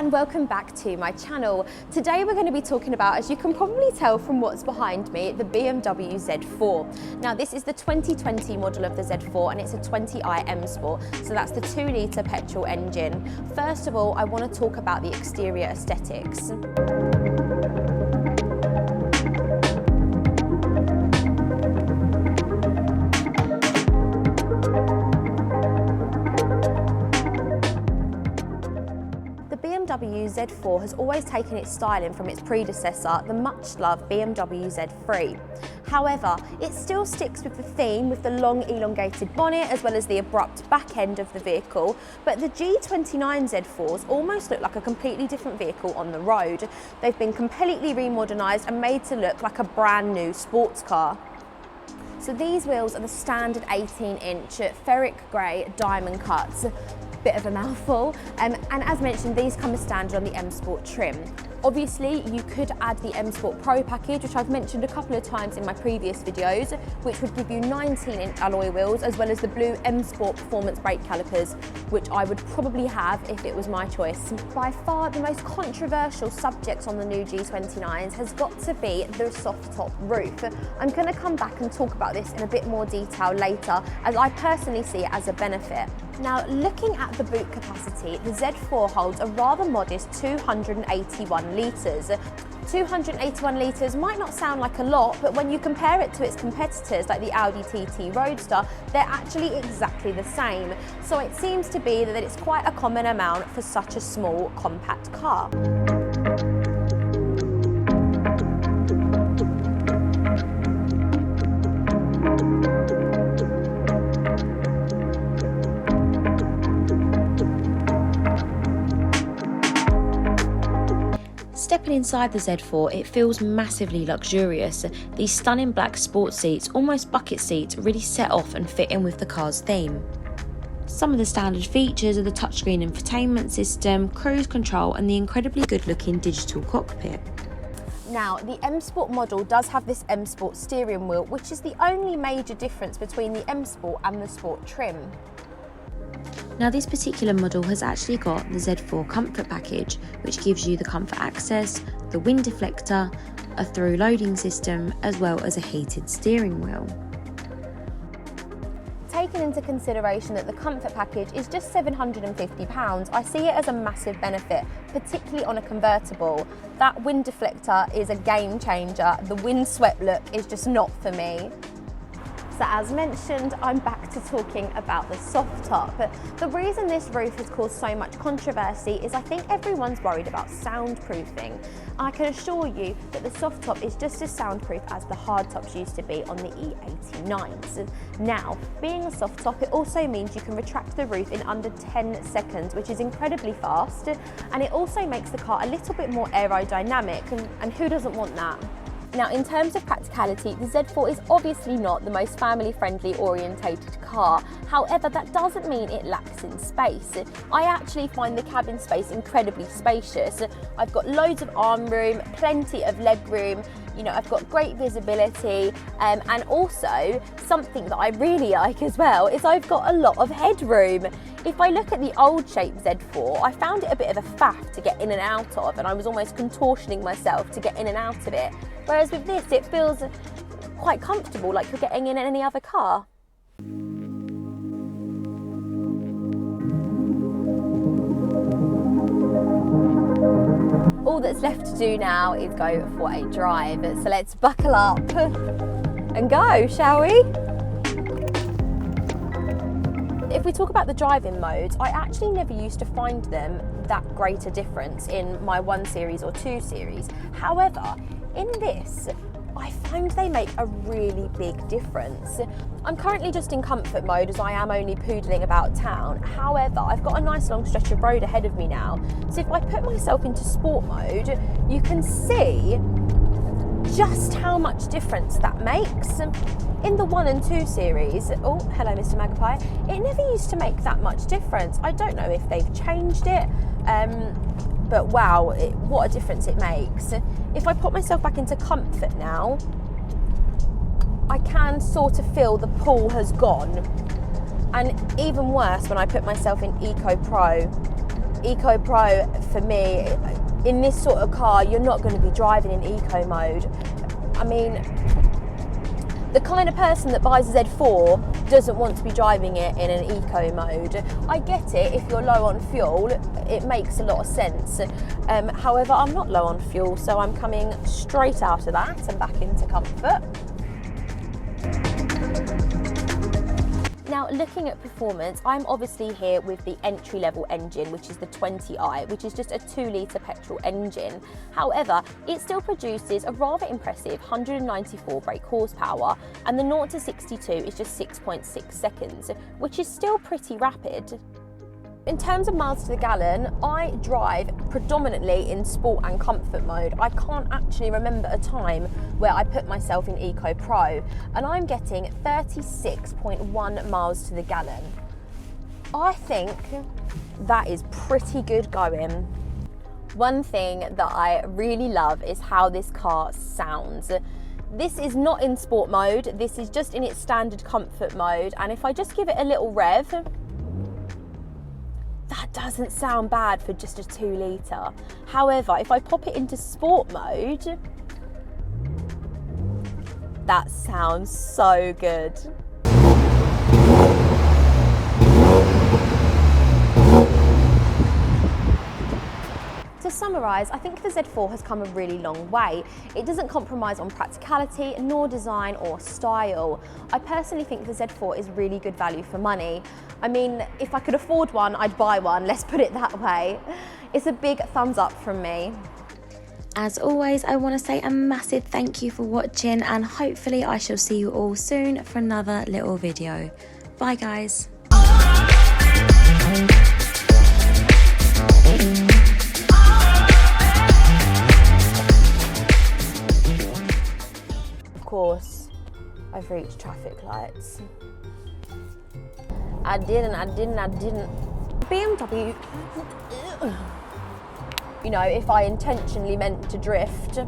and welcome back to my channel. Today we're going to be talking about, as you can probably tell from what's behind me, the BMW Z4. Now this is the 2020 model of the Z4 and it's a 20i M Sport, so that's the 2-litre petrol engine. First of all, I want to talk about the exterior aesthetics. The BMW Z4 has always taken its styling from its predecessor, the much-loved BMW Z3. However, it still sticks with the theme with the long elongated bonnet as well as the abrupt back end of the vehicle, but the G29 Z4s almost look like a completely different vehicle on the road. They've been completely remodernised and made to look like a brand new sports car. So these wheels are the standard 18-inch ferric grey diamond cuts. Bit of a mouthful, and as mentioned, these come as standard on the M Sport trim. Obviously, you could add the M Sport Pro package, which I've mentioned a couple of times in my previous videos, which would give you 19-inch alloy wheels, as well as the blue M Sport performance brake calipers, which I would probably have if it was my choice. By far, the most controversial subject on the new G29s has got to be the soft top roof. I'm going to come back and talk about this in a bit more detail later, as I personally see it as a benefit. Now, looking at the boot capacity, the Z4 holds a rather modest 281 litres. 281 litres might not sound like a lot, but when you compare it to its competitors like the Audi TT Roadster, they're actually exactly the same. So it seems to be that it's quite a common amount for such a small, compact car. Stepping inside the Z4, it feels massively luxurious. These stunning black sports seats, almost bucket seats, really set off and fit in with the car's theme. Some of the standard features are the touchscreen infotainment system, cruise control and the incredibly good looking digital cockpit. Now, the M Sport model does have this M Sport steering wheel, which is the only major difference between the M Sport and the Sport trim. Now this particular model has actually got the Z4 Comfort package, which gives you the comfort access, the wind deflector, a through loading system, as well as a heated steering wheel. Taking into consideration that the comfort package is just £750, I see it as a massive benefit, particularly on a convertible. That wind deflector is a game changer. The windswept look is just not for me. So as mentioned, I'm back to talking about the soft top. The reason this roof has caused so much controversy is I think everyone's worried about soundproofing. I can assure you that the soft top is just as soundproof as the hard tops used to be on the E89s. Now, being a soft top, it also means you can retract the roof in under 10 seconds, which is incredibly fast, and it also makes the car a little bit more aerodynamic, and who doesn't want that? Now, in terms of practicality, the Z4 is obviously not the most family-friendly orientated car. However, that doesn't mean it lacks in space. I actually find the cabin space incredibly spacious. I've got loads of arm room, plenty of leg room, I've got great visibility, and also something that I really like as well is I've got a lot of headroom. If I look at the old shape Z4, I found it a bit of a faff to get in and out of, and I was almost contortioning myself to get in and out of it. Whereas with this, it feels quite comfortable, like you're getting in any other car. All that's left to do now is go for a drive. So let's buckle up and go, shall we? If we talk about the driving modes, I actually never used to find them that great a difference in my 1 Series or 2 Series. However, in this, I find they make a really big difference. I'm currently just in comfort mode as I am only poodling about town. However, I've got a nice long stretch of road ahead of me now. So if I put myself into sport mode, you can see just how much difference that makes. In the 1 and 2 Series, oh, hello Mr. Magpie, it never used to make that much difference. I don't know if they've changed it, but wow, what a difference it makes. If I put myself back into comfort now, I can sort of feel the pull has gone. And even worse, when I put myself in Eco Pro, Eco Pro, for me, in this sort of car, you're not going to be driving in eco mode. I mean, the kind of person that buys a Z4 doesn't want to be driving it in an eco mode. I get it, if you're low on fuel, it makes a lot of sense. However, I'm not low on fuel, so I'm coming straight out of that and back into comfort. Now, looking at performance, I'm obviously here with the entry-level engine, which is the 20i, which is just a 2-litre petrol engine. However, it still produces a rather impressive 194 brake horsepower, and the 0 to 62 is just 6.6 seconds, which is still pretty rapid. In terms of miles to the gallon, I drive predominantly in sport and comfort mode. I can't actually remember a time where I put myself in Eco Pro, and I'm getting 36.1 miles to the gallon. I think that is pretty good going. One thing that I really love is how this car sounds. This is not in sport mode, this is just in its standard comfort mode, and if I just give it a little rev, that doesn't sound bad for just a 2-litre. However, if I pop it into sport mode, that sounds so good. To summarise, I think the Z4 has come a really long way. It doesn't compromise on practicality, nor design or style. I personally think the Z4 is really good value for money. I mean, if I could afford one, I'd buy one, let's put it that way. It's a big thumbs up from me. As always, I want to say a massive thank you for watching, and hopefully I shall see you all soon for another little video. Bye guys. Of course, I've reached traffic lights. I didn't. BMW, you know, if I intentionally meant to drift,